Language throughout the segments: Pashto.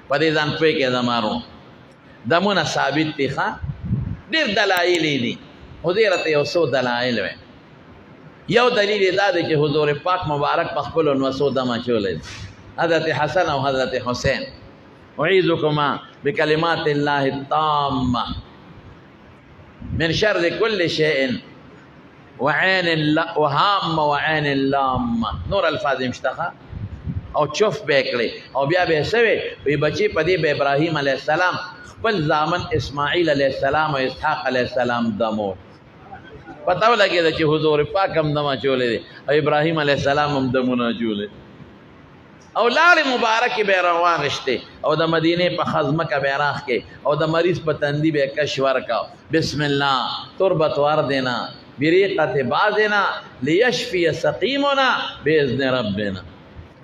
په دې ځان پوه کې زمارو دمونه ثابت دي ښه ډېر دلایل دي خو دې راته یو څو دلایل وي یو دلیل یې دا دی چې حضور پاک مبارک په خپلو نوسو دم اچولی حضرت حسن او حضرت حسین اعیذکما بکلمات الله التامه من شر كل شيء وعين وهامه وعين لامه نور الفاظ مشتخه او چوف بیکړي او بیا به سوي وي بچي پدې به ابراهيم عليه السلام خپل زامن اسماعیل علیہ السلام او اسحاق علیہ السلام دمو پتاو لګی چې حضور پاک هم دمه چولې دي او ابراهيم علیہ السلام هم دمونه چولې او لار مبارک به روان شته او د مدینه په خزمه کا بیراخ کې او د مریض په تندی به کش ورکا بسم الله تربت ور دینا بریقه بعضنا ليشفي سقيمنا باذن ربنا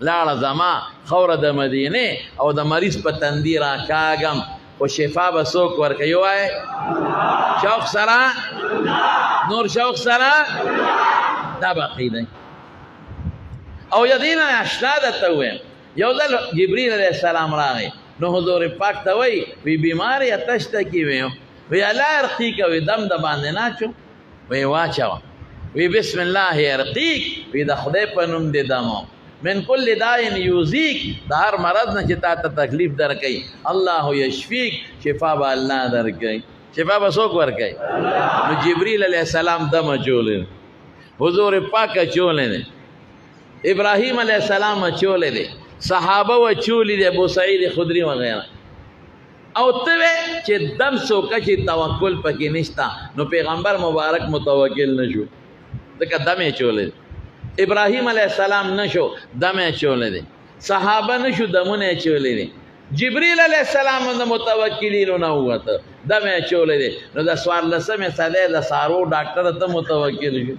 لاړه زما خور د مدینه او د مریض په تندی را کاغم او شفا به څوک ورکوي وای شوق سره نور شوق سره دا باقی دی او یدینا اشتاد ته ویم یو ځل جبرئیل علیہ السلام راغی نو حضور پاک ته وی بیماری اتشته کی وی الله ارقیک وی دم د باندې ناچو وی واچو وی بسم الله ارقیک وی د خدای په نوم دې دمو من کل داء یوزیک د هر مرض نه چې تا ته تکلیف درکې الله یشفیک شفا به الله درکې شفا به څوک ورکې نو جبرئیل علیہ السلام دم چولې حضور پاک چولې ابراهیم علیہ السلام چولې دي صحابه و چولې دي ابو سعید خدری وغیرہ او ته چې دم څوک چې توکل پکې نشتا نو پیغمبر مبارک متوکل نشو ځکه دم یې چولې ابراهیم علیہ السلام نشو دم یې چولې دي صحابه نشو دمونه یې چولې دي جبرئیل علیہ السلام د متوکلین نه وته دم یې چولې دي نو د سوار لسمه صدې د سارو ډاکټر ته متوکل شو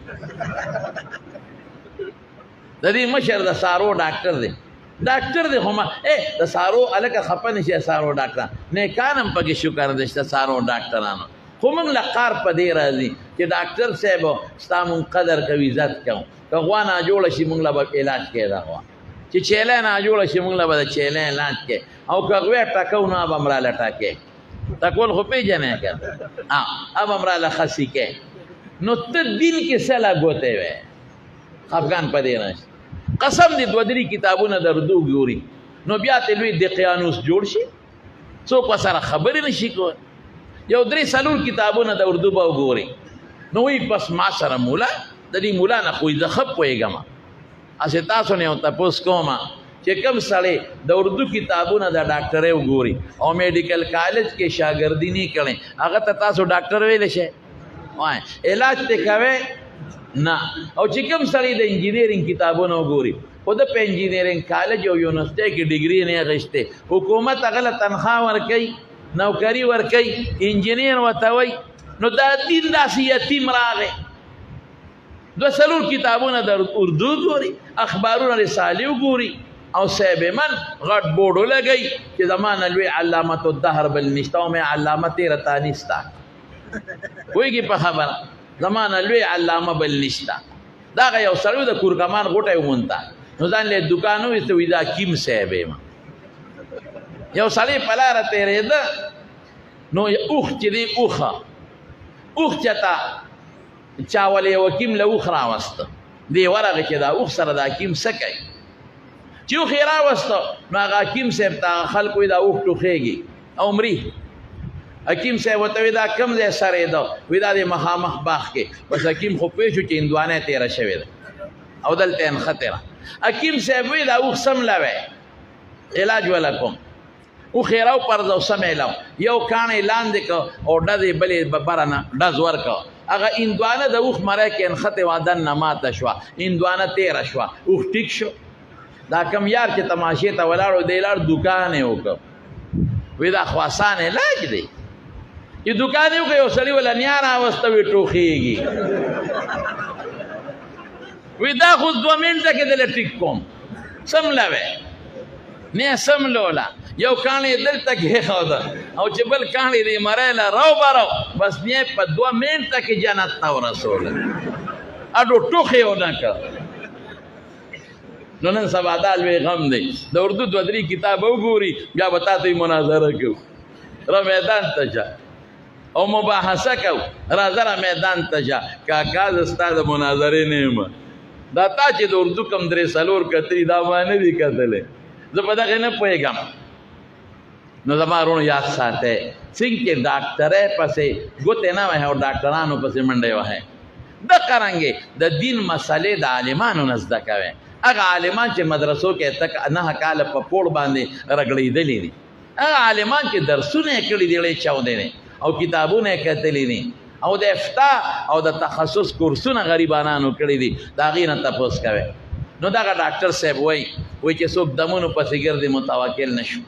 د دې مشر د سارو ډاکټر دی هم د سارو الکه خپن شي سارو ډاکټر نه کانم پکې شکر دشته سارو ډاکټرانو خو موږ لقار په دې راځي چې ډاکټر صاحب ستامون قدر کوي عزت کوي کغوانا جوړ شي موږ لا علاج کې دا وا چې چیلې نه جوړ شي موږ لا چیلې علاج کې او کغوې ټکو نه بمرا لټاکې تکول خو پیژنې کړه اب امرا لا خسي کې نو ته دین کې سلا ګوته وې افغان په دې راځي قسم دې دوه درې کتابونه دردو ګوري نو بیا ته لوی د قیانوس جوړ شي څوک سره خبرې نشي کول یو درې څلور کتابونه د اردو به وګوري نو وی پس ما سره مولا د دې مولا نه خو زه خپ پوهېږم اسې تاسو نه یو تپوس کوم چې کوم سړی د اردو کتابونه د ډاکټرۍ وګوري او میډیکل کالج کې شاګردي نه کړي هغه ته تاسو ډاکټر ویلی شئ وای علاج ته کوئ نه او چې کوم سړی د انجینیرینګ کتابونه وګوري خو د په انجینیرینګ کالج او یونیورسټۍ کې ډیګري نه اخیستې حکومت هغه له تنخواه ورکوي نوکري ورکوي انجینیر ورته وایي نو دا دین داسې یتیم راغی دوه څلور کتابونه د اردو ګوري اخبارونه رسالې وګوري او صاحب من غټ بورډ ولګوي چې زما نه لوی علامة الدهر بل نشته او مې علامه تېره تا نشته پوهېږي په خبره زمانه لوی علامه بل نشته دغه یو سړی د کورکمان غوټه ومونته نو ځان له دکان وایسته وایي دا کیم صاحب یم یو سړی په لاره تېرېده نو اوښ چې دی اوښ چېته چا ولې یو حکیم له اوښ راوسته دی ورغې چې دا اوښ سره دا حکیم څه کوي چې اوښ یې راوسته نو هغه حکیم صاحب ته خلکو وایي دا اوښ ټوخېږي او مري حکیم صاحب ورته وایي دا کوم ځای سره ده وایي دا د مخامخ باغ کې بس حکیم خو پوه شو چې هندوانه یې تېره شوې ده او دلته یې نښتې ده حکیم صاحب وایي دا اوښ سملوی علاج وله کوم اوښ یې راوپرځه او سمې لو یو کاڼی لاندې که او ډزې بلې بره نه ډز ورکه هغه هندوانه د اوښ مری کې نښتې وه دننه ماته شوه هندوانه تېره شوه اوښ ټیک شو دا کم یار چې تماشې ته ولاړ دی لاړ دوکان یې وکړ وایي دا خو اسان علاج دی چې دوکان یې وکړ یو سړي وله نیا راوسته وي ټوخېږي وایي دا خو 2 منټه کې دله ټیک کوم سملوی نه سملوله یو کاڼی دلته کېښوده او چې بل کاڼی دی مری له رو برو بس نه په 2 منټه کې جنت ته ورسوله اډو ټوخې ونه کړ نو نن سبا دا لوی غم دی د اردو دوه درې کتاب وګوري بیا به تا ته مناظره کوو را میدان ته ځه او مباحثه کوو راځه را میدان ته ځه کاکا زه ستا د مناظرې نه یم دا تا چې د اردو کم درې څلور کتلي دا ما نه دي کتلی زه په دغې نه پوهېږم نو زما وروڼو یاد ساتئ څنګه چې ډاکټرۍ پسې ګوتې نه وهئ او ډاکټرانو پسې منډې وهئ دقه رنګې د دین مسلې د عالمانو نه زده کوئ هغه عالمان چې مدرسو کې تک 9 کاله په پوړ باندې رګړېدلي دي هغه عالمان چې درسونه یې کړي دي ډېرې چاودې دي او کتابونه یې کتلي دي او د افتا او د تخصص کورسونه غریبانانو کړي دي د هغې نه تپوس کوئ نو دغه ډاکټر صاحب وایي چې څوک دمونو پسې ګرځي متوکل نه شو